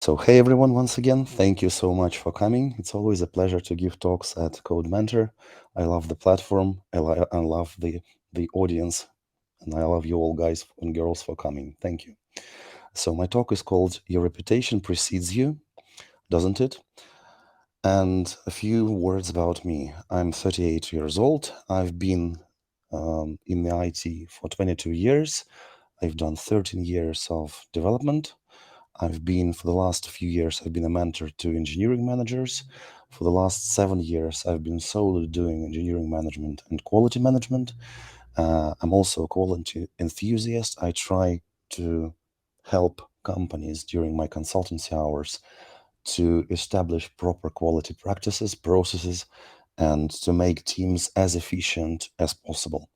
So, hey everyone, once again, thank you so much for coming. It's always a pleasure to give talks at Codementor. I love the platform, I love the audience, and I love you all guys and girls for coming. Thank you. So, my talk is called Your Reputation Precedes You, doesn't it? And a few words about me. I'm 38 years old. I've been in the IT for 22 years. I've done 13 years of development. For the last few years, I've been a mentor to engineering managers. For the last 7 years, I've been solely doing engineering management and quality management. I'm also a quality enthusiast. I try to help companies during my consultancy hours to establish proper quality practices, processes, and to make teams as efficient as possible.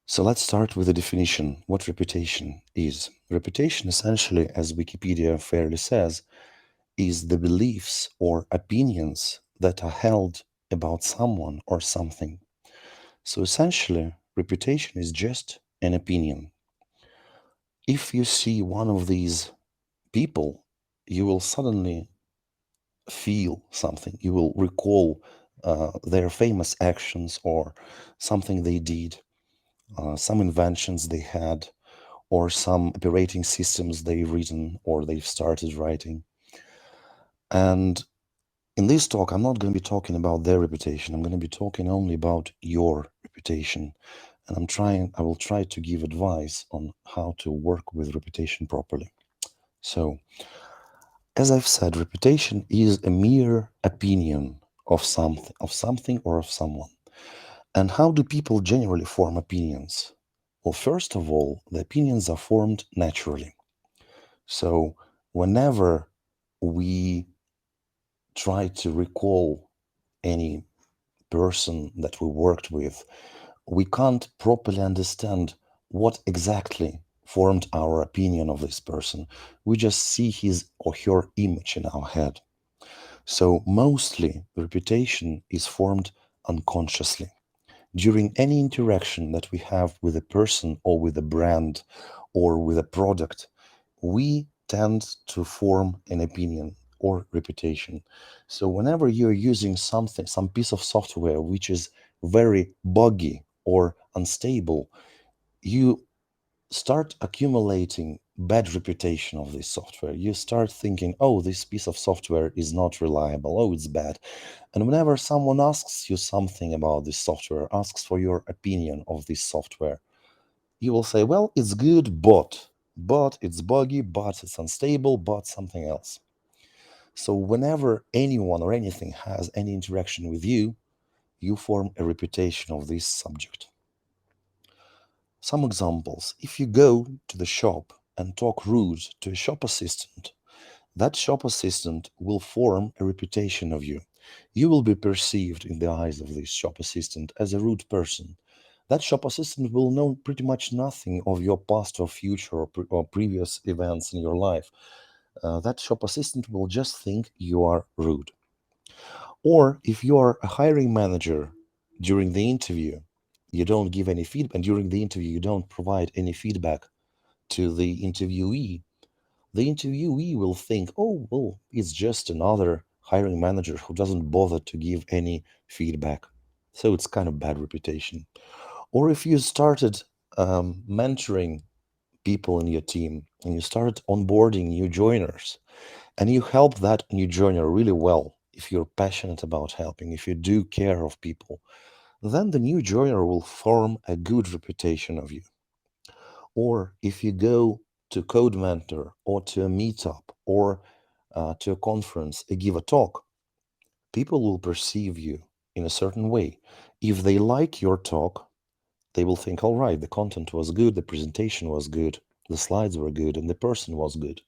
So let's start with the definition, what reputation is. Reputation, essentially, as Wikipedia fairly says, is the beliefs or opinions that are held about someone or something. So essentially, reputation is just an opinion. If you see one of these people, you will suddenly feel something. You will recall their famous actions or something they did, some inventions they had, or some operating systems they've written or they've started writing. And in this talk, I'm not going to be talking about their reputation. I'm going to be talking only about your reputation. And I will try to give advice on how to work with reputation properly. So, as I've said, reputation is a mere opinion of something or of someone. And how do people generally form opinions? Well, first of all, the opinions are formed naturally. So whenever we try to recall any person that we worked with, we can't properly understand what exactly formed our opinion of this person. We just see his or her image in our head. So mostly reputation is formed unconsciously. During any interaction that we have with a person or with a brand or with a product, we tend to form an opinion or reputation. So whenever you're using something, some piece of software which is very buggy or unstable, you start accumulating bad reputation of this software. You start thinking, oh, this piece of software is not reliable, oh, it's bad. And whenever someone asks you something about this software, asks for your opinion of this software, you will say, well, it's good, but it's buggy, but it's unstable, but something else. So whenever anyone or anything has any interaction with you, you form a reputation of this subject. Some examples. If you go to the shop and talk rude to a shop assistant, that shop assistant will form a reputation of you. You will be perceived in the eyes of this shop assistant as a rude person. That shop assistant will know pretty much nothing of your past or future or previous events in your life. That shop assistant will just think you are rude. Or if you are a hiring manager during the interview, you don't give any feedback, and during the interview, you don't provide any feedback to the interviewee will think, oh, well, it's just another hiring manager who doesn't bother to give any feedback. So it's kind of bad reputation. Or if you started mentoring people in your team and you started onboarding new joiners and you help that new joiner really well, if you're passionate about helping, if you do care of people, then the new joiner will form a good reputation of you. Or if you go to Codementor or to a meetup or to a conference and give a talk, people will perceive you in a certain way. If they like your talk, they will think, all right, the content was good, the presentation was good, the slides were good, and the person was good.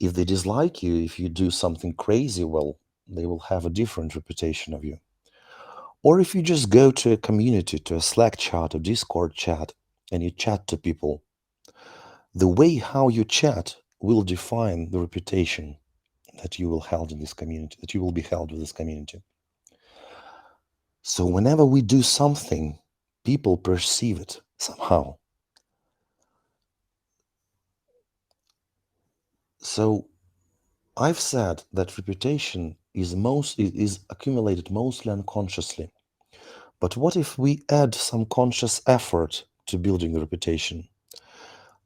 If they dislike you, if you do something crazy, well, they will have a different reputation of you. Or if you just go to a community, to a Slack chat, a Discord chat, and you chat to people, the way how you chat will define the reputation that you will held in this community, that you will be held with this community. So whenever we do something, people perceive it somehow. So I've said that reputation is accumulated mostly unconsciously. But what if we add some conscious effort to building a reputation?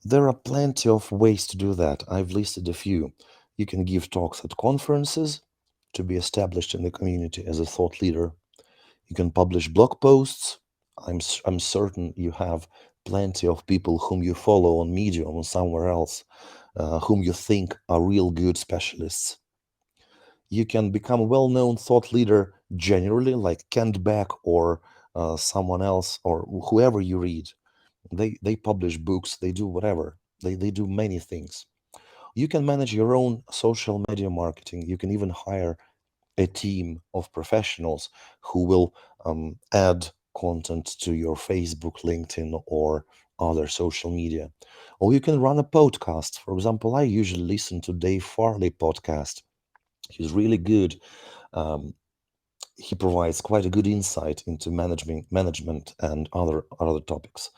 There are plenty of ways to do that. I've listed a few. You can give talks at conferences to be established in the community as a thought leader. You can publish blog posts. I'm certain you have plenty of people whom you follow on Medium or somewhere else, whom you think are real good specialists. You can become a well-known thought leader generally, like Kent Beck or someone else or whoever you read. They publish books, they do whatever. They do many things. You can manage your own social media marketing. You can even hire a team of professionals who will add content to your Facebook, LinkedIn, or other social media. Or you can run a podcast. For example, I usually listen to Dave Farley podcast. He's really good. Um, he provides quite a good insight into management and other topics.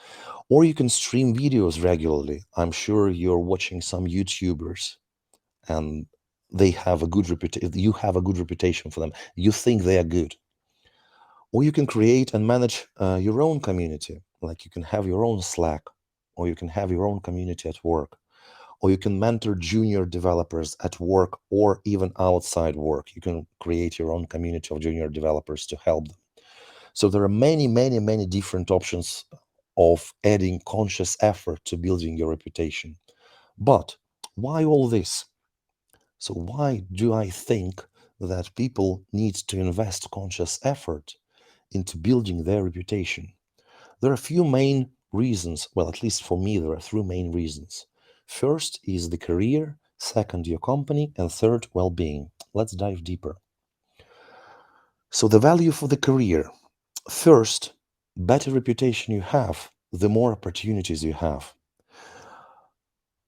Or you can stream videos regularly. I'm sure you're watching some YouTubers and they have a good reputation. You have a good reputation for them. You think they are good. Or you can create and manage your own community. Like you can have your own Slack, or you can have your own community at work, or you can mentor junior developers at work or even outside work. You can create your own community of junior developers to help them. So there are many different options of adding conscious effort to building your reputation. But why all this? So why do I think that people need to invest conscious effort into building their reputation? There are a few main reasons. Well, at least for me, there are three main reasons. First is the career, second, your company, and third, well-being. Let's dive deeper. So the value for the career. First, better reputation you have, the more opportunities you have.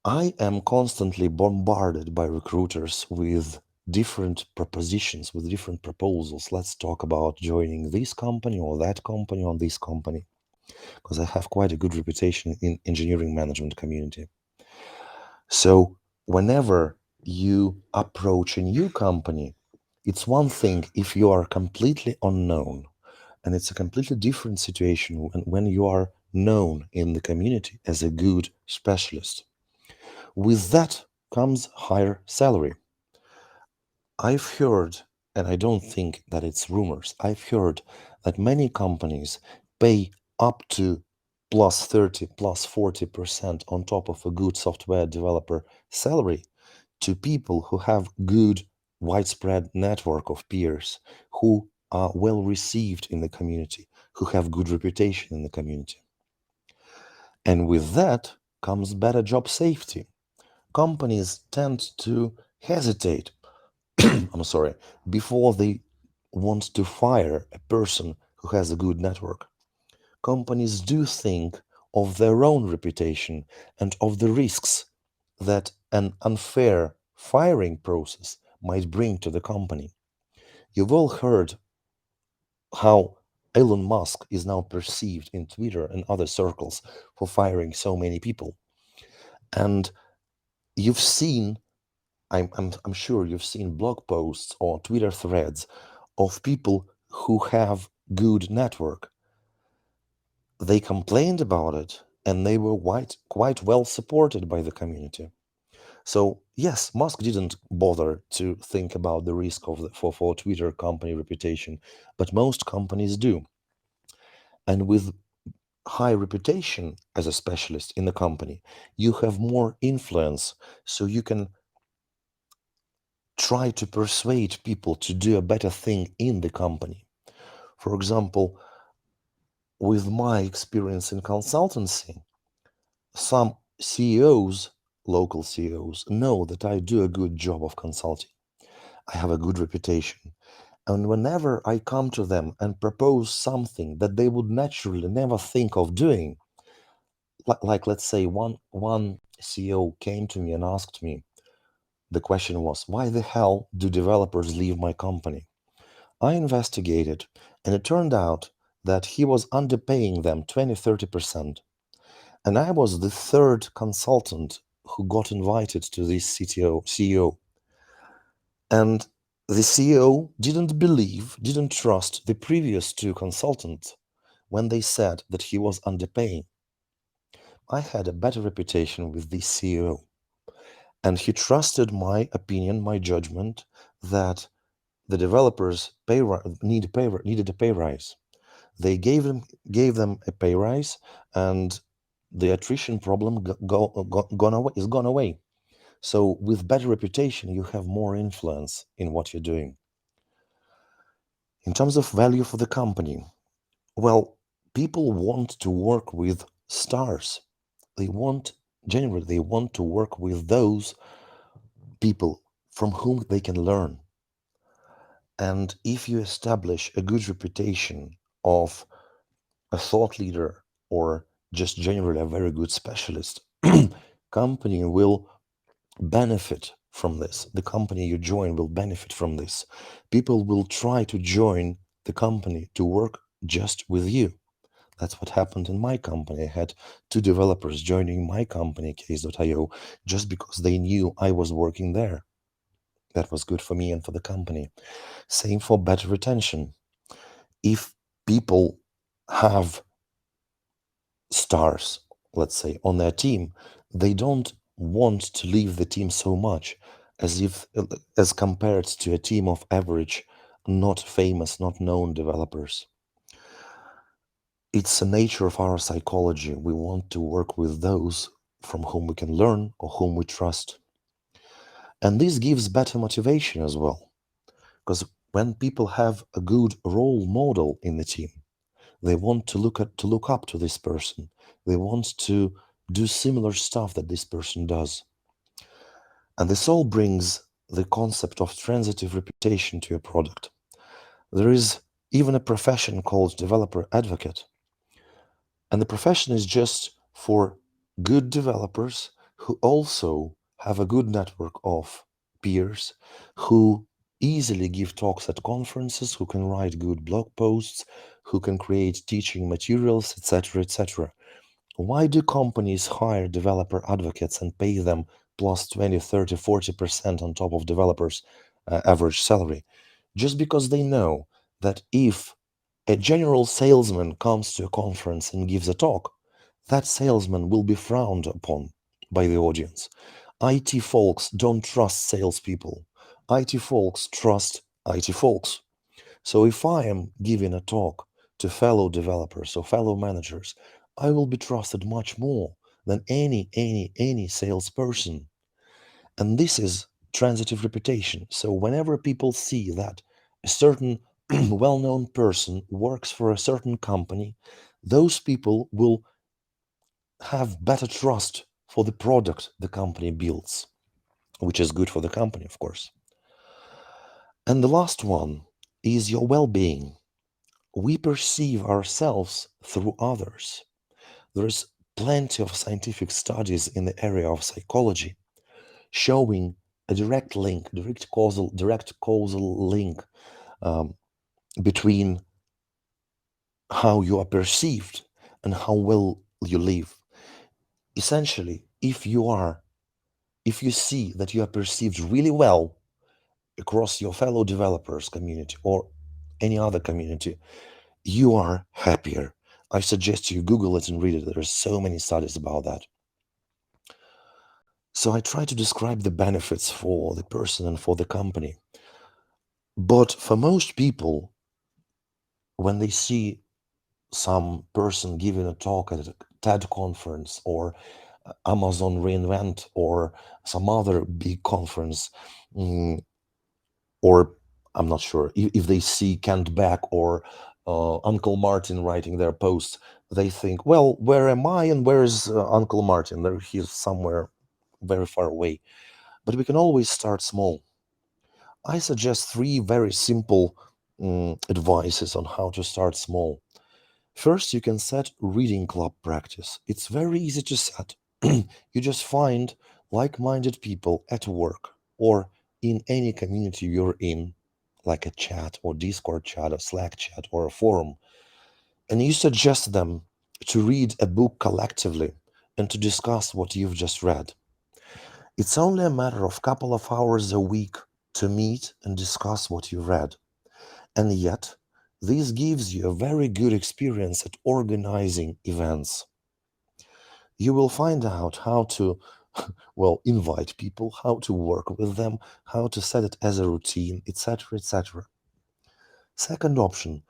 I am constantly bombarded by recruiters with different propositions, with different proposals. Let's talk about joining this company or that company or this company, because I have quite a good reputation in engineering management community. So whenever you approach a new company, it's one thing if you are completely unknown, and it's a completely different situation when you are known in the community as a good specialist. With that comes higher salary. I've heard, and I don't think that it's rumors, I've heard that many companies pay up to plus 30, plus 40% on top of a good software developer salary to people who have good widespread network of peers, who are well received in the community, who have good reputation in the community. And with that comes better job safety. Companies tend to hesitate, I'm sorry, before they want to fire a person who has a good network. Companies do think of their own reputation and of the risks that an unfair firing process might bring to the company. You've all heard how Elon Musk is now perceived in Twitter and other circles for firing so many people. And you've seen, I'm sure you've seen blog posts or Twitter threads of people who have good network. They complained about it and they were quite well supported by the community. So yes, Musk didn't bother to think about the risk of for Twitter company reputation, but most companies do. And with high reputation as a specialist in the company, you have more influence, so you can try to persuade people to do a better thing in the company. For example, with my experience in consultancy, some CEOs, local CEOs, know that I do a good job of consulting. I have a good reputation. And whenever I come to them and propose something that they would naturally never think of doing, like let's say one CEO came to me and asked me, the question was, why the hell do developers leave my company? I investigated, and it turned out that he was underpaying them 20-30%. And I was the third consultant who got invited to this CEO. And the CEO didn't believe, didn't trust the previous two consultants when they said that he was underpaying. I had a better reputation with this CEO, and he trusted my opinion, my judgment, that the developers needed a pay rise. They gave them a pay rise, and the attrition problem is gone away. So with better reputation, you have more influence in what you're doing. In terms of value for the company, well, people want to work with stars. Generally, they want to work with those people from whom they can learn. And if you establish a good reputation of a thought leader or just generally a very good specialist, company will benefit from this. The company you join will benefit from this. People will try to join the company to work just with you. That's what happened in my company. I had two developers joining my company, Case.io, just because they knew I was working there. That was good for me and for the company. Same for better retention. If people have stars, let's say, on their team, they don't want to leave the team so much as compared to a team of average, not famous, not known developers. It's the nature of our psychology. We want to work with those from whom we can learn or whom we trust. And this gives better motivation as well. Because when people have a good role model in the team, they want to look up to this person. They want to do similar stuff that this person does. And this all brings the concept of transitive reputation to your product. There is even a profession called developer advocate. And the profession is just for good developers who also have a good network of peers, who easily give talks at conferences, who can write good blog posts, who can create teaching materials, etc., etc. Why do companies hire developer advocates and pay them plus 20, 30, 40% on top of developers' average salary? Just because they know that if a general salesman comes to a conference and gives a talk, that salesman will be frowned upon by the audience. IT folks don't trust salespeople. IT folks trust IT folks. So if I am giving a talk to fellow developers or fellow managers, I will be trusted much more than any salesperson. And this is transitive reputation. So whenever people see that a certain well-known person works for a certain company, those people will have better trust for the product the company builds, which is good for the company, of course. And the last one is your well-being. We perceive ourselves through others. There's plenty of scientific studies in the area of psychology showing a direct causal link um, between how you are perceived and how well you live. Essentially, if you see that you are perceived really well across your fellow developers community or any other community, you are happier. I suggest you Google it and read it. There are so many studies about that. So I try to describe the benefits for the person and for the company. But for most people, when they see some person giving a talk at a TED conference or Amazon reInvent or some other big conference, or I'm not sure if they see Kent Beck or Uncle Martin writing their posts, they think, well, where am I and where is Uncle Martin? There, he's somewhere very far away. But we can always start small. I suggest three very simple advices on how to start small. First, you can set reading club practice. It's very easy to set. You just find like-minded people at work or in any community you're in, like a chat or Discord chat or Slack chat or a forum, and you suggest them to read a book collectively and to discuss what you've just read. It's only a matter of couple of hours a week to meet and discuss what you read. And yet, this gives you a very good experience at organizing events. You will find out how to, well, invite people, how to work with them, how to set it as a routine, etc., etc. Second option,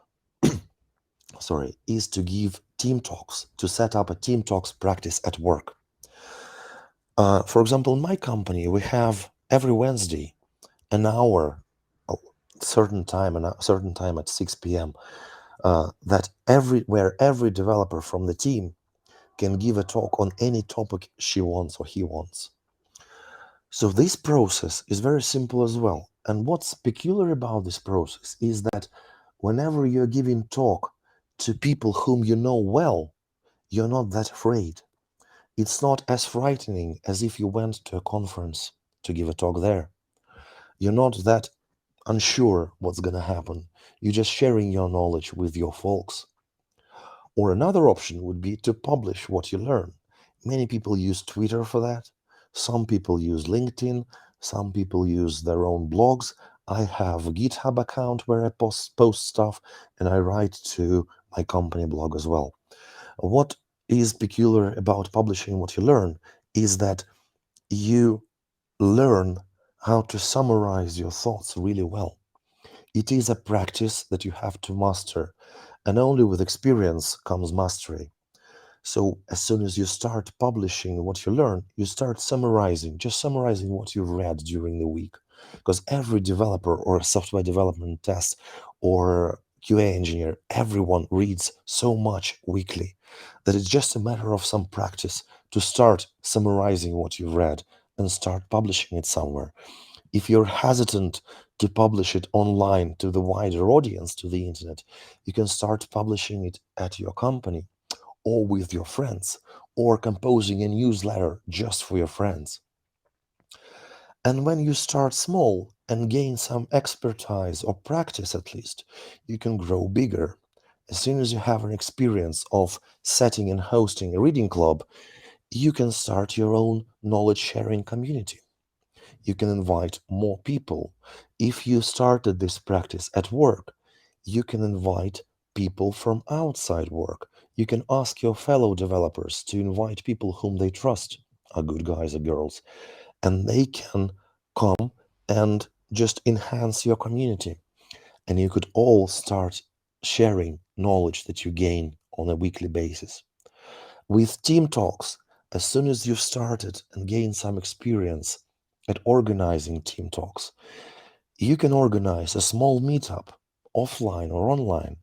sorry, is to give team talks, to set up a team talks practice at work. For example, in my company, we have every Wednesday an hour, a certain time at 6 p.m. Where every developer from the team can give a talk on any topic she wants or he wants. So this process is very simple as well. And what's peculiar about this process is that whenever you're giving talk to people whom you know well, you're not that afraid. It's not as frightening as if you went to a conference to give a talk there. You're not that unsure what's going to happen. You're just sharing your knowledge with your folks. Or another option would be to publish what you learn. Many people use Twitter for that. Some people use LinkedIn. Some people use their own blogs. I have a GitHub account where I post stuff, and I write to my company blog as well. What is peculiar about publishing what you learn is that you learn how to summarize your thoughts really well. It is a practice that you have to master, and only with experience comes mastery. So as soon as you start publishing what you learn, you start summarizing, just summarizing what you've read during the week. Because every developer or software development test or QA engineer, everyone reads so much weekly that it's just a matter of some practice to start summarizing what you've read and start publishing it somewhere. If you're hesitant to publish it online to the wider audience, to the internet, you can start publishing it at your company or with your friends, or composing a newsletter just for your friends. And when you start small and gain some expertise or practice at least, you can grow bigger. As soon as you have an experience of setting and hosting a reading club, you can start your own knowledge sharing community. You can invite more people. If you started this practice at work, you can invite people from outside work. You can ask your fellow developers to invite people whom they trust, are good guys or girls, and they can come and just enhance your community. And you could all start sharing knowledge that you gain on a weekly basis. With team talks, as soon as you've started and gained some experience at organizing team talks, you can organize a small meetup, offline or online.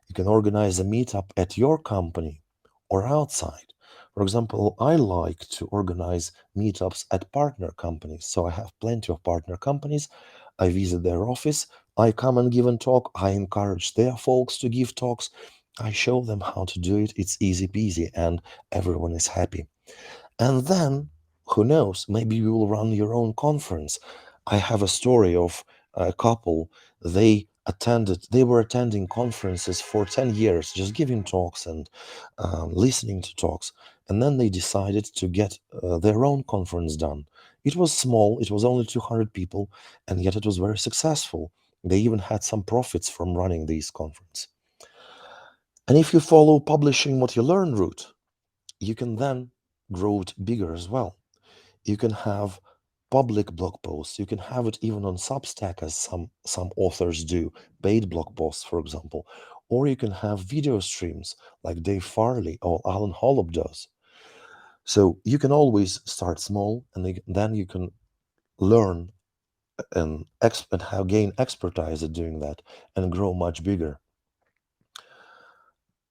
You can organize a meetup at your company or outside. For example, I like to organize meetups at partner companies. So I have plenty of partner companies. I visit their office. I come and give a talk. I encourage their folks to give talks. I show them how to do it. It's easy peasy and everyone is happy. And then, who knows, maybe you will run your own conference. I have a story of a couple. They were attending conferences for 10 years, just giving talks and listening to talks. And then they decided to get their own conference done. It was small, it was only 200 people, and yet it was very successful. They even had some profits from running these conferences. And if you follow publishing what you learn route, you can then grow it bigger as well. You can have public blog posts. You can have it even on Substack, as some authors do, paid blog posts, for example. Or you can have video streams like Dave Farley or Alan Holub does. So you can always start small, and then you can learn and how gain expertise at doing that and grow much bigger.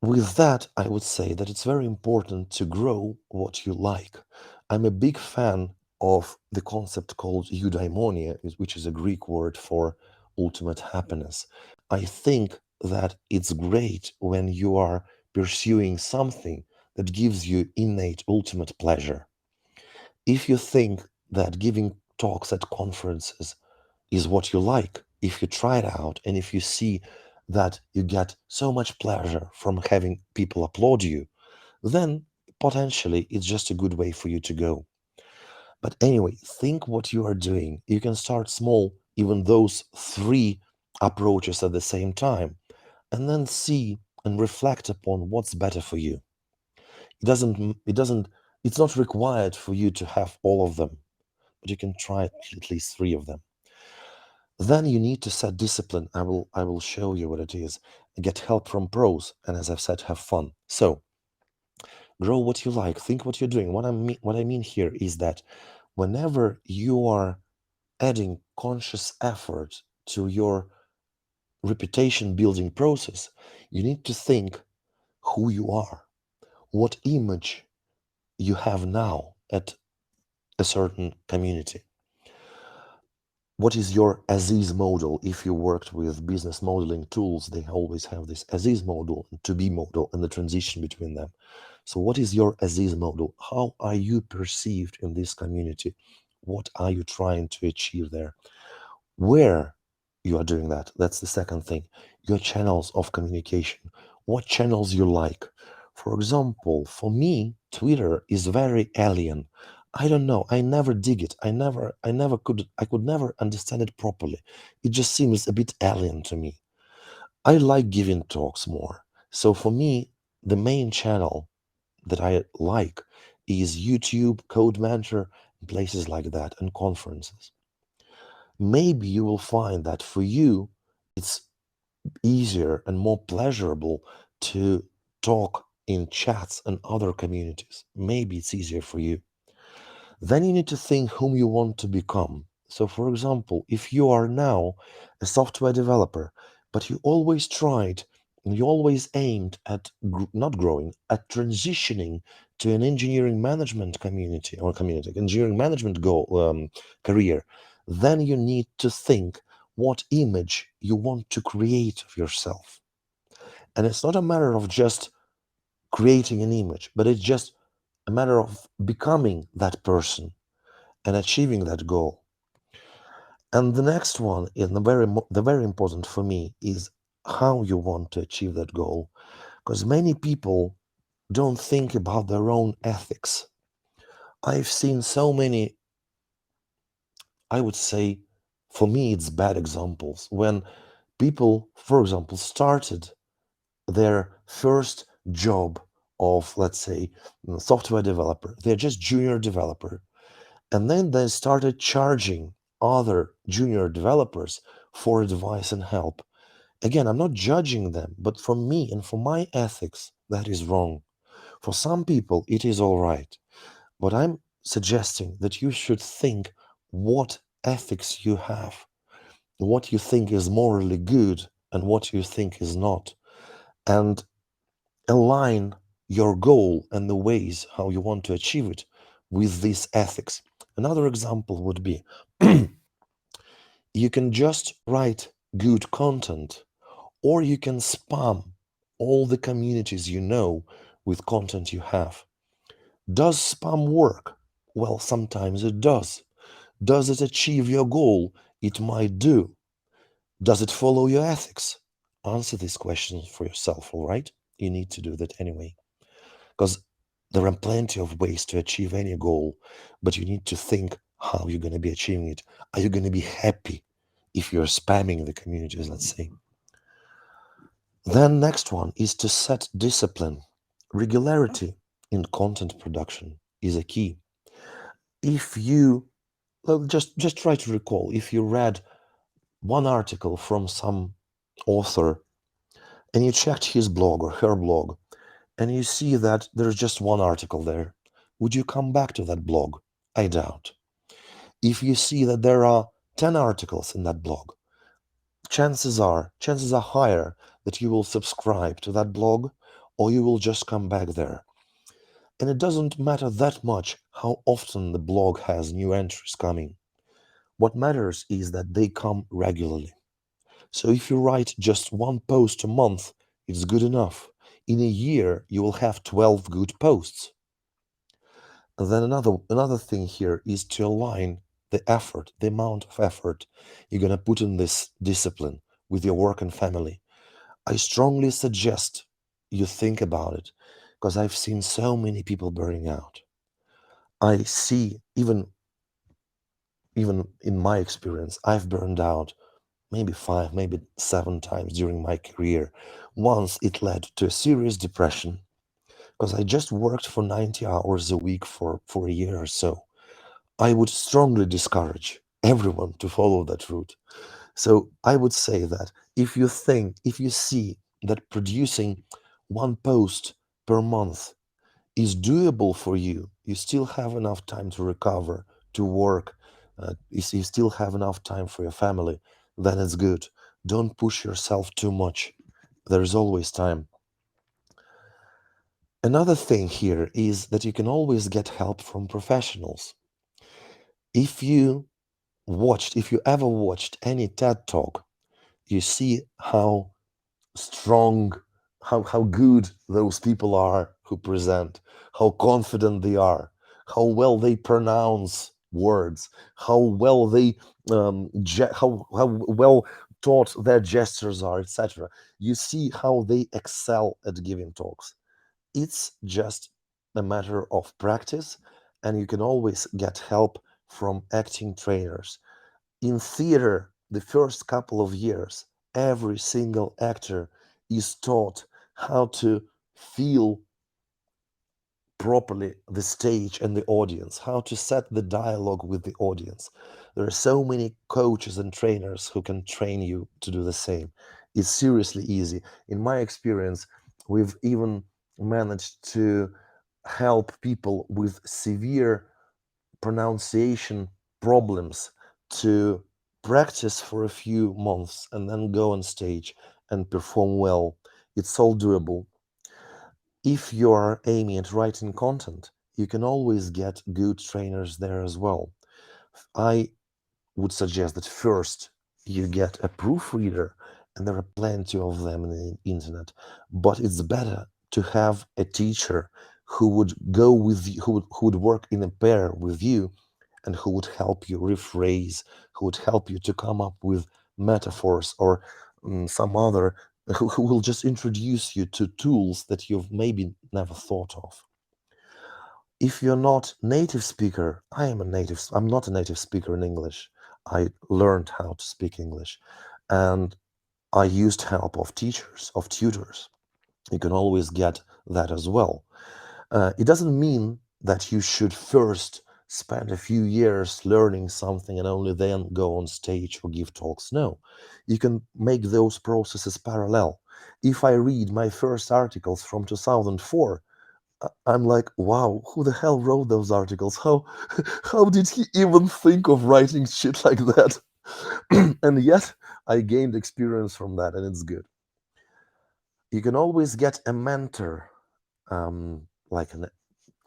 With that, I would say that it's very important to grow what you like. I'm a big fan of the concept called eudaimonia, which is a Greek word for ultimate happiness. I think that it's great when you are pursuing something that gives you innate ultimate pleasure. If you think that giving talks at conferences is what you like, if you try it out and if you see that you get so much pleasure from having people applaud you, then potentially it's just a good way for you to go. But anyway, think what you are doing. You can start small, even those three approaches at the same time, and then see and reflect upon what's better for you. It's not required for you to have all of them, but you can try at least three of them. Then you need to set discipline. I will show you what it is. Get help from pros, and as I've said, have fun. So grow what you like. Think what you're doing. What I mean here is that whenever you are adding conscious effort to your reputation building process, you need to think who you are, what image you have now at a certain community. What is your Aziz model? If you worked with business modeling tools, they always have this Aziz model and to be model and the transition between them. So what is your Aziz model? How are you perceived in this community? What are you trying to achieve there? Where you are doing that? That's the second thing. Your channels of communication. What channels you like? For example, for me, Twitter is very alien. I don't know. I never dig it. I could never understand it properly. It just seems a bit alien to me. I like giving talks more. So for me, the main channel that I like is YouTube, Codementor, places like that, and conferences. Maybe you will find that for you, it's easier and more pleasurable to talk in chats and other communities. Maybe it's easier for you. Then you need to think whom you want to become. So, for example, if you are now a software developer, but you always tried and you always aimed at not growing, at transitioning to an engineering management community or community, engineering management career, then you need to think what image you want to create of yourself. And it's not a matter of just creating an image, but it's just a matter of becoming that person and achieving that goal. And the next one, and the very important for me, is how you want to achieve that goal. Because many people don't think about their own ethics. I've seen so many, I would say, for me, it's bad examples. When people, for example, started their first job of, let's say, software developer, they're just junior developer. And then they started charging other junior developers for advice and help. Again, I'm not judging them, but for me and for my ethics, that is wrong. For some people, it is all right. But I'm suggesting that you should think what ethics you have, what you think is morally good, and what you think is not, and align your goal and the ways how you want to achieve it with these ethics. Another example would be you can just write good content, or you can spam all the communities you know with content you have. Does spam work? Well, sometimes it does. Does it achieve your goal? It might do. Does it follow your ethics? Answer these questions for yourself, all right? You need to do that anyway. Because there are plenty of ways to achieve any goal, but you need to think how you're going to be achieving it. Are you going to be happy if you're spamming the communities, let's say? Then next one is to set discipline. Regularity in content production is a key. If you just try to recall, if you read one article from some author and you checked his blog or her blog and you see that there's just one article there, would you come back to that blog? I doubt. If you see that there are 10 articles in that blog, chances are higher that you will subscribe to that blog or you will just come back there. And it doesn't matter that much how often the blog has new entries coming. What matters is that they come regularly. So if you write just one post a month, it's good enough. In a year, you will have 12 good posts. And then another thing here is to align the effort, the amount of effort you're going to put in this discipline with your work and family. I strongly suggest you think about it because I've seen so many people burning out. I see even even in my experience, I've burned out maybe 5, maybe 7 times during my career. Once it led to a serious depression because I just worked for 90 hours a week for a year or so. I would strongly discourage everyone to follow that route. So I would say that if you see that producing one post per month is doable for you, you still have enough time to recover, to work, you still have enough time for your family, then it's good. Don't push yourself too much. There is always time. Another thing here is that you can always get help from professionals. If you if you ever watched any TED talk, you see how strong, how good those people are who present, how confident they are, how well they pronounce words, how well they how well taught their gestures are, etc. You see how they excel at giving talks. It's just a matter of practice, and you can always get help from acting trainers. In theater, the first couple of years, every single actor is taught how to feel properly the stage and the audience, how to set the dialogue with the audience. There are so many coaches and trainers who can train you to do the same. It's seriously easy. In my experience, we've even managed to help people with severe pronunciation problems to practice for a few months and then go on stage and perform well. It's all doable. If you're aiming at writing content, you can always get good trainers there as well. I would suggest that first you get a proofreader, and there are plenty of them on the internet. But it's better to have a teacher who would go with you, who would work in a pair with you, and who would help you rephrase, who would help you to come up with metaphors or some other, who will just introduce you to tools that you've maybe never thought of. If you're not native speaker, I'm not a native speaker in English. I learned how to speak English, and I used help of teachers, of tutors. You can always get that as well. It doesn't mean that you should first spend a few years learning something and only then go on stage or give talks. No, you can make those processes parallel. If I read my first articles from 2004, I'm like, wow, who the hell wrote those articles? How how did he even think of writing shit like that? And yet I gained experience from that, and it's good. You can always get a mentor, like a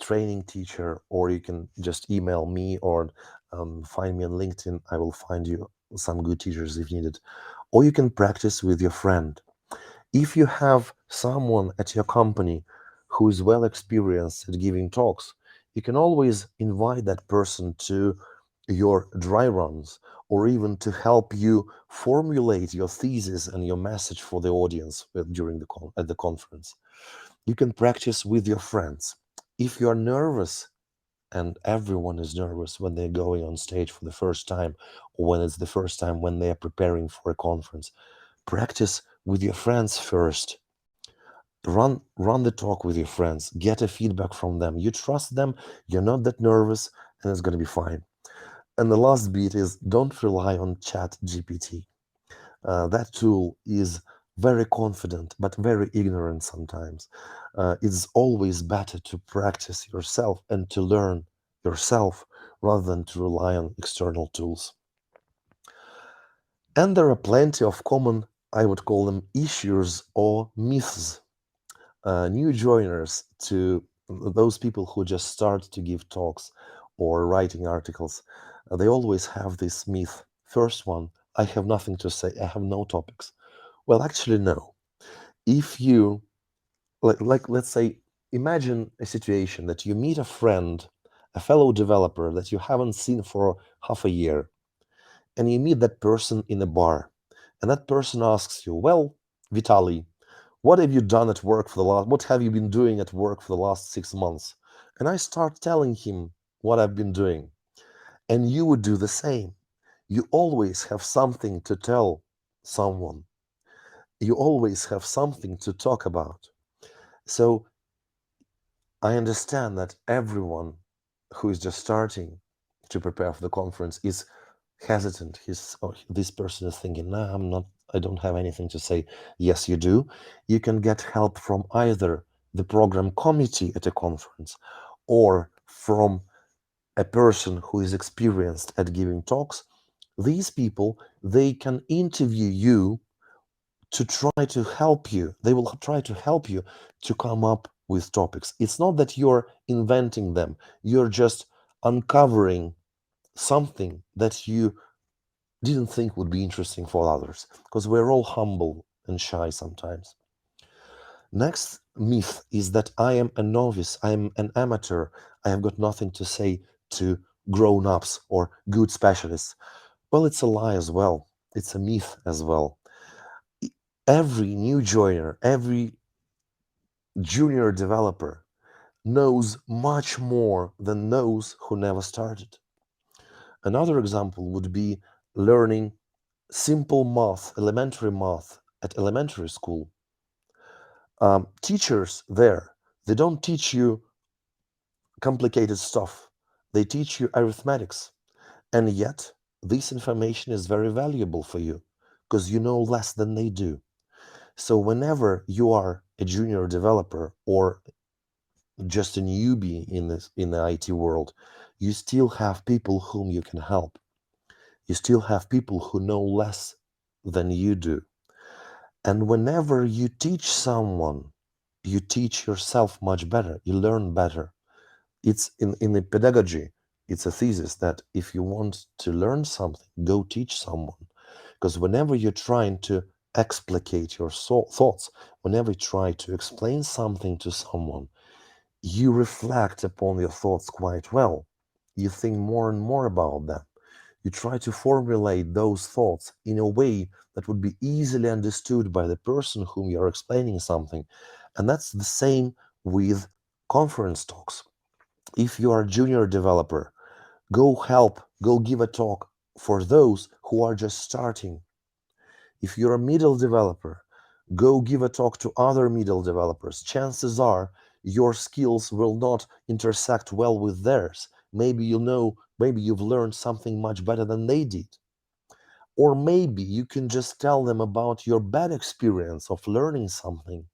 training teacher, or you can just email me or find me on LinkedIn. I will find you some good teachers if needed. Or you can practice with your friend. If you have someone at your company who is well experienced at giving talks, you can always invite that person to your dry runs or even to help you formulate your thesis and your message for the audience during at the conference. You can practice with your friends. If you're nervous, and everyone is nervous when they're going on stage for the first time, or when it's the first time when they are preparing for a conference, practice with your friends first. Run the talk with your friends, get a feedback from them. You trust them, you're not that nervous, and it's going to be fine. And the last bit is don't rely on Chat GPT. That tool is very confident but very ignorant sometimes. It's always better to practice yourself and to learn yourself rather than to rely on external tools. And there are plenty of common, I would call them issues or myths. New joiners, to those people who just start to give talks or writing articles, they always have this myth. First one, I have nothing to say, I have no topics. Well, actually, no. If you, let's say, imagine a situation that you meet a friend, a fellow developer that you haven't seen for half a year, and you meet that person in a bar, and that person asks you, well, Vitaly, what have you done at work for the last, what have you been doing at work for the last 6 months? And I start telling him what I've been doing. And you would do the same. You always have something to tell someone. You always have something to talk about. So I understand that everyone who is just starting to prepare for the conference is hesitant. This person is thinking, nah, I don't have anything to say. Yes, you do. You can get help from either the program committee at a conference or from a person who is experienced at giving talks. These people, they can interview you to try to help you. They will try to help you to come up with topics. It's not that you're inventing them, you're just uncovering something that you didn't think would be interesting for others, because we're all humble and shy sometimes. Next myth is that I am a novice, I am an amateur, I have got nothing to say to grown ups or good specialists. Well, it's a lie as well. It's a myth as well. Every new joiner, every junior developer knows much more than those who never started. Another example would be learning simple math, elementary math at elementary school. Teachers there, they don't teach you complicated stuff. They teach you arithmetics. And yet, this information is very valuable for you because you know less than they do. So whenever you are a junior developer or just a newbie in the IT world, you still have people whom you can help. You still have people who know less than you do. And whenever you teach someone, you teach yourself much better. You learn better. It's in the pedagogy, it's a thesis that if you want to learn something, go teach someone. Because whenever you're trying to explicate your thoughts, whenever you try to explain something to someone, you reflect upon your thoughts quite well. You think more and more about them. You try to formulate those thoughts in a way that would be easily understood by the person whom you're explaining something. And that's the same with conference talks. If you are a junior developer, go give a talk for those who are just starting. If you're a middle developer, go give a talk to other middle developers. Chances are your skills will not intersect well with theirs. Maybe you've learned something much better than they did. Or maybe you can just tell them about your bad experience of learning something.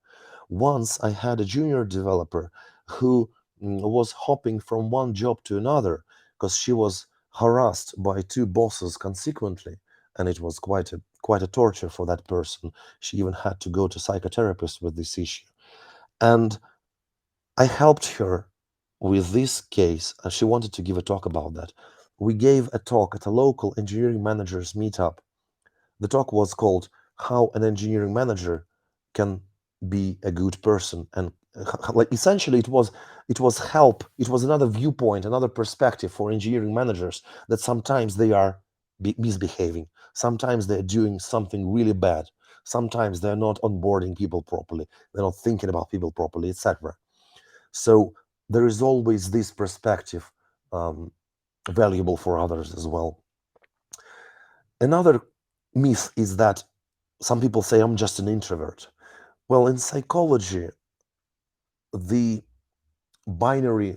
Once I had a junior developer who was hopping from one job to another because she was harassed by two bosses consequently, and it was quite a torture for that person. She even had to go to psychotherapist with this issue. And I helped her with this case, and she wanted to give a talk about that. We gave a talk at a local engineering managers meetup. The talk was called How an Engineering Manager Can Be a Good Person. And like essentially it was help. It was another viewpoint, another perspective for engineering managers that sometimes they are misbehaving. Sometimes they're doing something really bad. Sometimes they're not onboarding people properly. They're not thinking about people properly, etc. So there is always this perspective valuable for others as well. Another myth is that some people say I'm just an introvert. Well, in psychology, the binary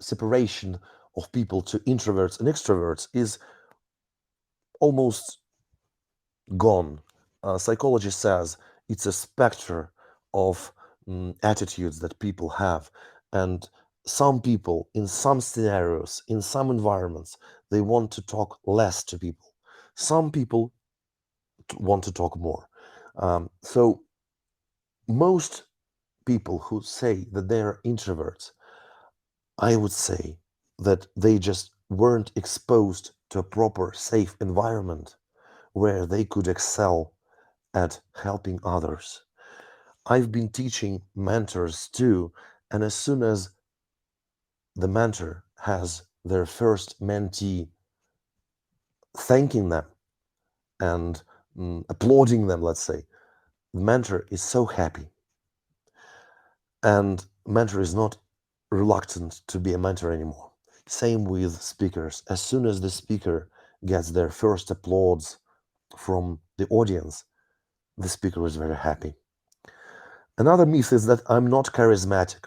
separation of people to introverts and extroverts is almost gone. Psychology says it's a spectrum of attitudes that people have, and some people in some scenarios, in some environments, they want to talk less to people. Some people want to talk more. So most people who say that they are introverts, I would say that they just weren't exposed to a proper, safe environment where they could excel at helping others. I've been teaching mentors too, and as soon as the mentor has their first mentee thanking them and applauding them, let's say, the mentor is so happy. And mentor is not reluctant to be a mentor anymore. Same with speakers. As soon as the speaker gets their first applause from the audience, the speaker is very happy. Another myth is that I'm not charismatic.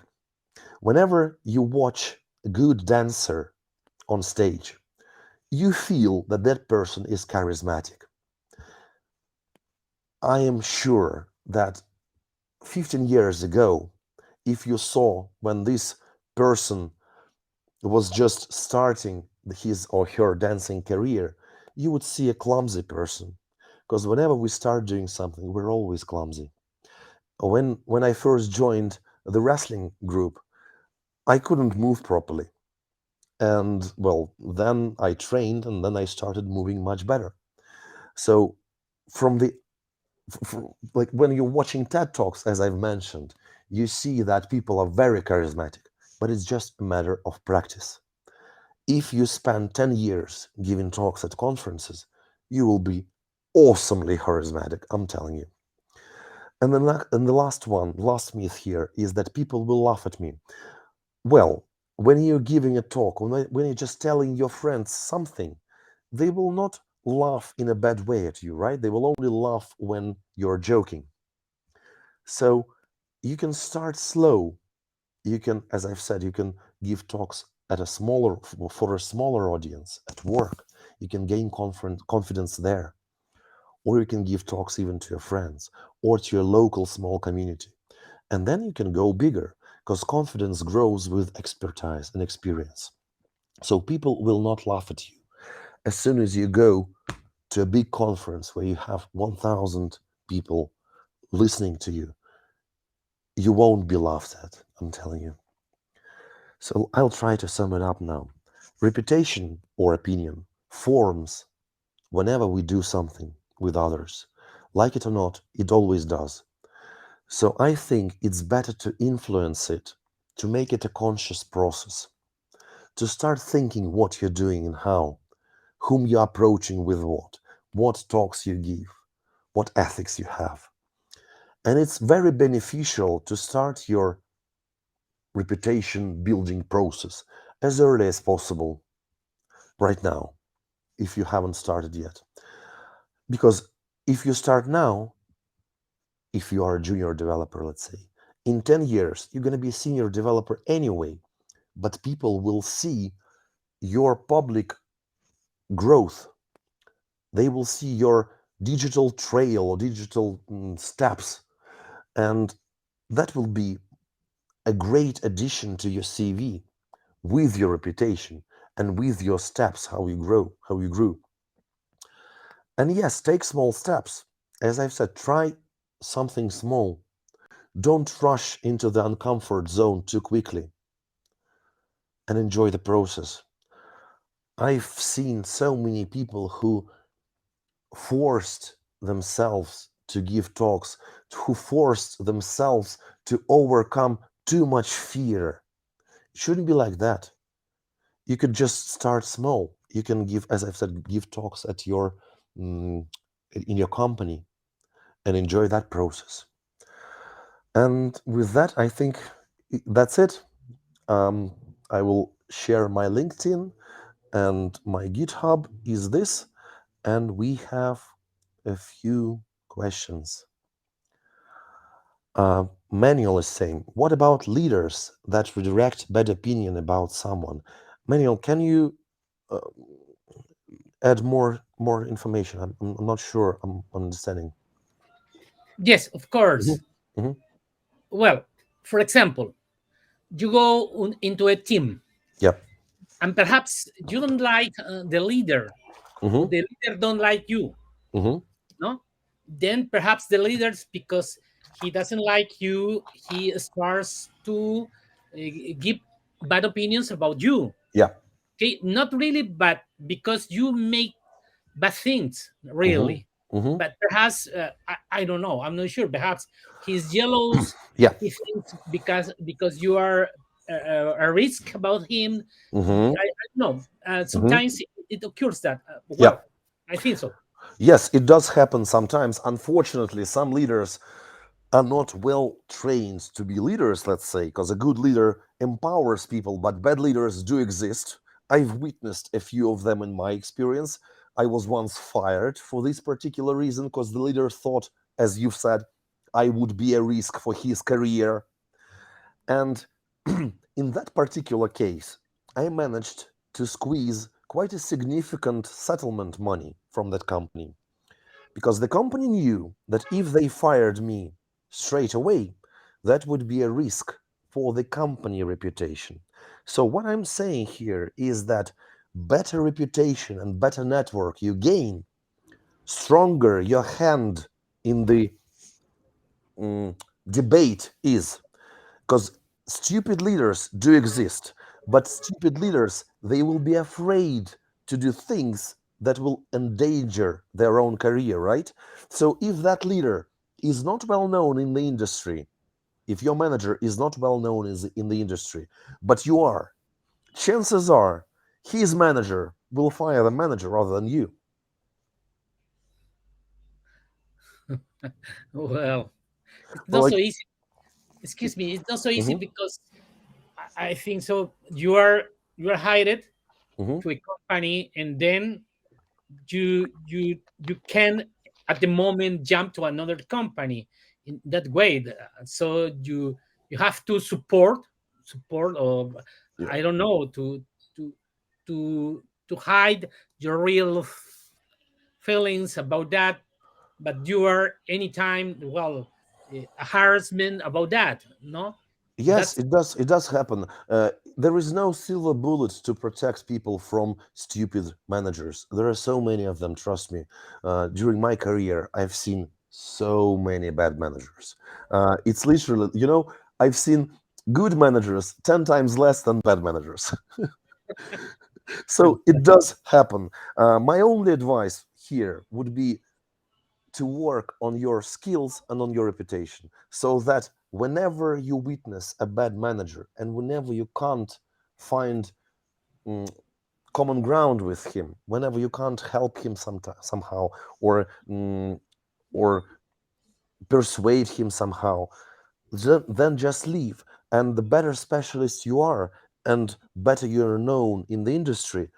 Whenever you watch a good dancer on stage, you feel that that person is charismatic. I am sure that 15 years ago, if you saw when this person was just starting his or her dancing career, you would see a clumsy person. Because whenever we start doing something, we're always clumsy. When I first joined the wrestling group, I couldn't move properly. And well, then I trained and then I started moving much better. So from the like when you're watching TED Talks, as I've mentioned, you see that people are very charismatic, but it's just a matter of practice. If you spend 10 years giving talks at conferences, you will be awesomely charismatic, I'm telling you. And the last myth here is that people will laugh at me. Well, when you're giving a talk, when you're just telling your friends something, they will not laugh in a bad way at you, right? They will only laugh when you're joking. So you can start slow. You can, as I've said, you can give talks at a smaller for a smaller audience at work. You can gain confidence there, or you can give talks even to your friends or to your local small community, and then you can go bigger because confidence grows with expertise and experience. So people will not laugh at you as soon as you go to a big conference where you have 1,000 people listening to you. You won't be laughed at, I'm telling you. So I'll try to sum it up now. Reputation or opinion forms whenever we do something with others. Like it or not, it always does. So I think it's better to influence it, to make it a conscious process, to start thinking what you're doing and how, whom you're approaching with what talks you give, what ethics you have. And it's very beneficial to start your reputation building process as early as possible right now, if you haven't started yet. Because if you start now, if you are a junior developer, let's say, in 10 years, you're going to be a senior developer anyway, but people will see your public growth. They will see your digital trail or digital steps, and that will be a great addition to your CV with your reputation and with your steps, how you grow, how you grew. And yes, take small steps. As I've said, try something small. Don't rush into the uncomfort zone too quickly and enjoy the process. I've seen so many people who forced themselves to give talks, who forced themselves to overcome too much fear. It shouldn't be like that. You could just start small. You can give, as I've said, give talks at your in your company and enjoy that process. And with that, I think that's it. I will share my LinkedIn and my GitHub is this, and we have a few questions. Manuel is saying, what about leaders that redirect bad opinion about someone? Manuel, can you uh, add more information? I'm not sure I'm understanding. Yes, of Mhm, course. mhm. Well, for example, you go into a team Yep. and perhaps you don't like the leader, or Mhm, the leader don't like you, mhm. no? Then perhaps the leaders, because he doesn't like you, he starts to give bad opinions about you. Yeah. Okay, not really, but because you make bad things, Mhm, really. mhm. But perhaps I don't know. I'm not sure. Perhaps he's jealous. Yeah. He thinks because you are a risk about him. Mhm, I don't know. mhm. Sometimes it occurs that. Yeah. Well, I think so. Yes, it does happen sometimes. Unfortunately, some leaders are not well trained to be leaders, let's say, because a good leader empowers people, but bad leaders do exist. I've witnessed a few of them in my experience. I was once fired for this particular reason because the leader thought, as you've said, I would be a risk for his career. And in that particular case, I managed to squeeze quite a significant settlement money from that company because the company knew that if they fired me straight away, that would be a risk for the company reputation. So, what I'm saying here is that better reputation and better network you gain, stronger your hand in the mm, debate is. Because stupid leaders do exist, but stupid leaders, they will be afraid to do things that will endanger their own career, right? So if that leader is not well known in the industry, if your manager is not well known in the industry, but you are, chances are his manager will fire the manager rather than you. Well, it's Well, not like, so easy. Excuse me, it's not so easy mhm, because I think so. You are hired mhm. to a company, and then you can at the moment jump to another company in that way. So you have to support of, Yeah. I don't know, to to hide your real feelings about that, but you are anytime, well, harassment about that, no? Yes, That's it does. It does happen. There is no silver bullet to protect people from stupid managers. There are so many of them. Trust me. During my career, I've seen so many bad managers. It's literally, I've seen good managers 10 times less than bad managers. So it does happen. My only advice here would be to work on your skills and on your reputation so that whenever you witness a bad manager and whenever you can't find mm, common ground with him, whenever you can't help him somehow or persuade him somehow, then just leave. And the better specialist you are and better you're known in the industry,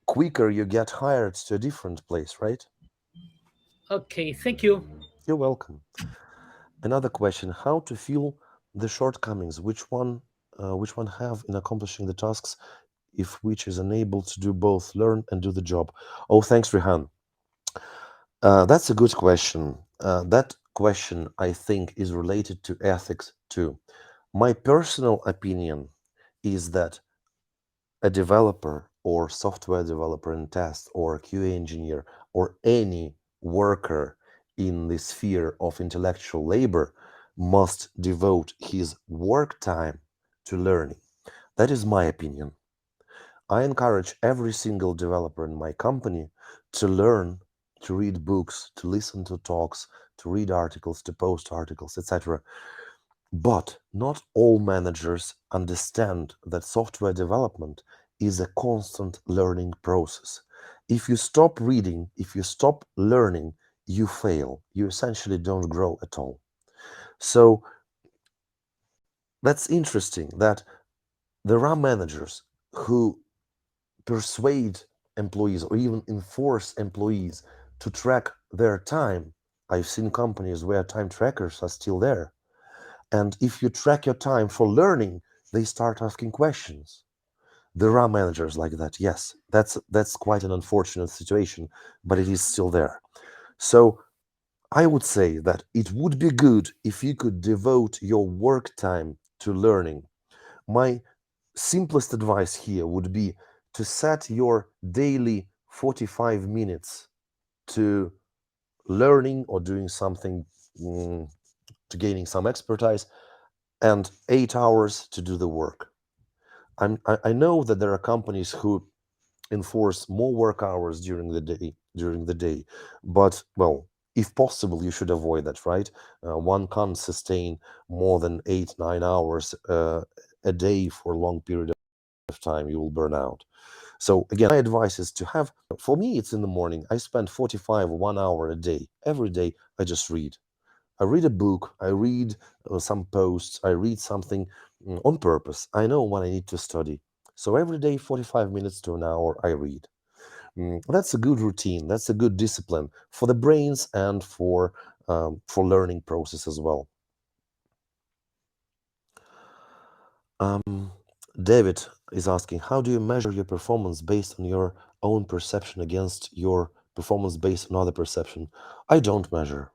quicker you get hired to a different place, right? okay. Thank you. You're welcome. Another question: how to feel the shortcomings? Which one have in accomplishing the tasks, if which is unable to do both, learn and do the job? Oh, thanks, Rihan. That's a good question. That question, I think, is related to ethics too. My personal opinion is that a developer or software developer in test or a QA engineer or any worker in the sphere of intellectual labor must devote his work time to learning. That is my opinion. I encourage every single developer in my company to learn, to read books, to listen to talks, to read articles, to post articles, etc. But not all managers understand that software development is a constant learning process. If you stop reading, if you stop learning, you fail. You essentially don't grow at all. So that's interesting that there are managers who persuade employees or even enforce employees to track their time. I've seen companies where time trackers are still there. And if you track your time for learning, they start asking questions. There are managers like that. Yes, that's quite an unfortunate situation, but it is still there. So I would say that it would be good if you could devote your work time to learning. My simplest advice here would be to set your daily 45 minutes to learning or doing something, to gaining some expertise, and 8 hours to do the work. I know that there are companies who enforce more work hours during the day, but well, if possible, you should avoid that, right? One can't sustain more than 8 9 hours a day for a long period of time. You will burn out. So again, my advice is to have, for me, it's in the morning. I spend 45 1 hour a day. Every day, I just read. I read a book, I read some posts, I read something on purpose. I know what I need to study. So every day, 45 minutes to an hour, I read. That's a good routine. That's a good discipline for the brains and for learning process as well. David is asking, how do you measure your performance based on your own perception against your performance based on other perception? I don't measure.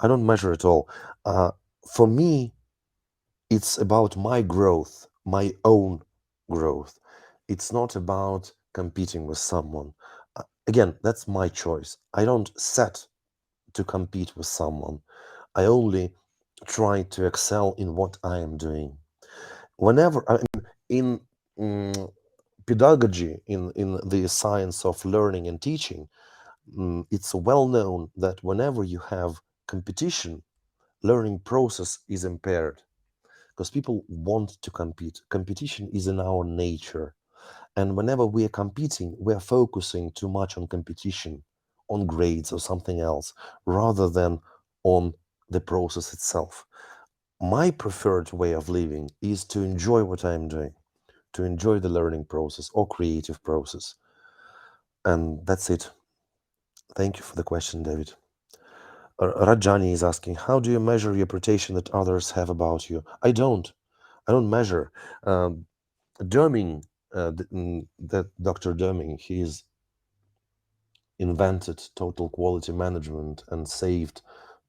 I don't measure at all. Uh, for me, it's about my growth, my own growth. It's not about competing with someone. Again, that's my choice. I don't set to compete with someone. I only try to excel in what I am doing. Whenever in mm, pedagogy, in the science of learning and teaching, it's well known that whenever you have competition, learning process is impaired because people want to compete. Competition is in our nature. And whenever we are competing, we are focusing too much on competition, on grades or something else, rather than on the process itself. My preferred way of living is to enjoy what I'm doing, to enjoy the learning process or creative process. And that's it. Thank you for the question, David. Rajani is asking, how do you measure the reputation that others have about you? I don't. I don't measure. Um, Derming, that Dr. Derming, he's invented total quality management and saved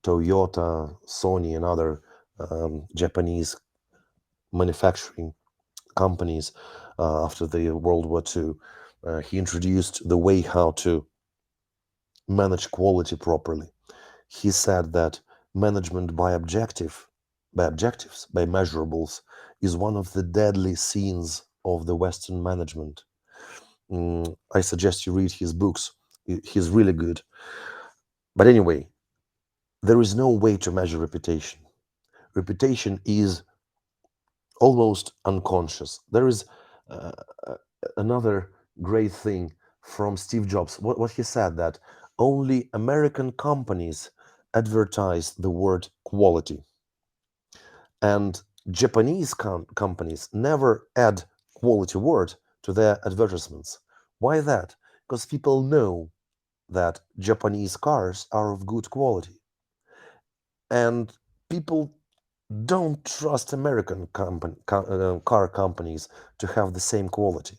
Toyota, Sony, and other Japanese manufacturing companies after the World War II. He introduced the way how to manage quality properly. He said that management by objectives, by measurables, is one of the deadly sins of the Western management. I suggest you read his books. He's really good. But anyway, there is no way to measure reputation. Reputation is almost unconscious. There is uh, uh, another great thing from Steve Jobs. What he said that only American companies advertise the word quality, and Japanese companies never add quality word to their advertisements. Why that? Because people know that Japanese cars are of good quality, and people don't trust American car companies to have the same quality.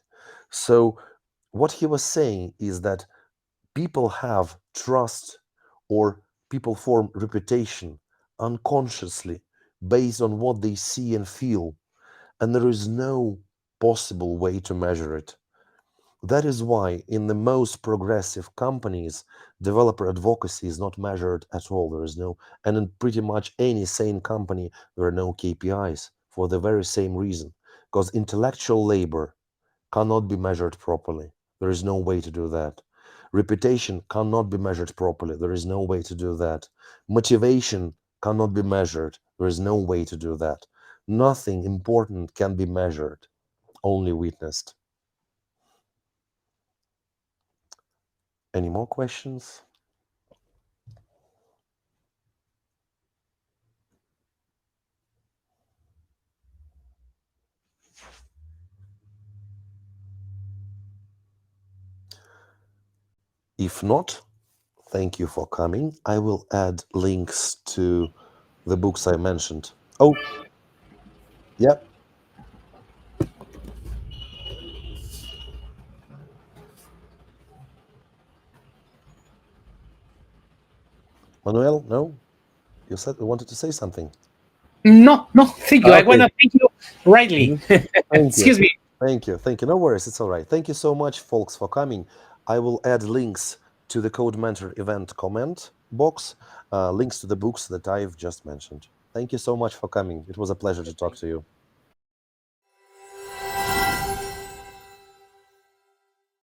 So what he was saying is that people have trust, or people form reputation unconsciously based on what they see and feel, and there is no possible way to measure it. That is why in the most progressive companies, developer advocacy is not measured at all. There is no, and in pretty much any sane company, there are no KPIs for the very same reason. Because intellectual labor cannot be measured properly. There is no way to do that. Reputation cannot be measured properly. There is no way to do that. Motivation cannot be measured. There is no way to do that. Nothing important can be measured, only witnessed. Any more questions? If not, thank you for coming. I will add links to the books I mentioned. Oh, yeah, Manuel, no? You said you wanted to say something. No, no, thank you. I want Okay. to thank you, Riley. Mhm. Thank you. Excuse me. Thank you. Thank you. No worries. It's all right. Thank you so much, folks, for coming. I will add links to the Codementor event comment box, links to the books that I've just mentioned. Thank you so much for coming. It was a pleasure to talk to you.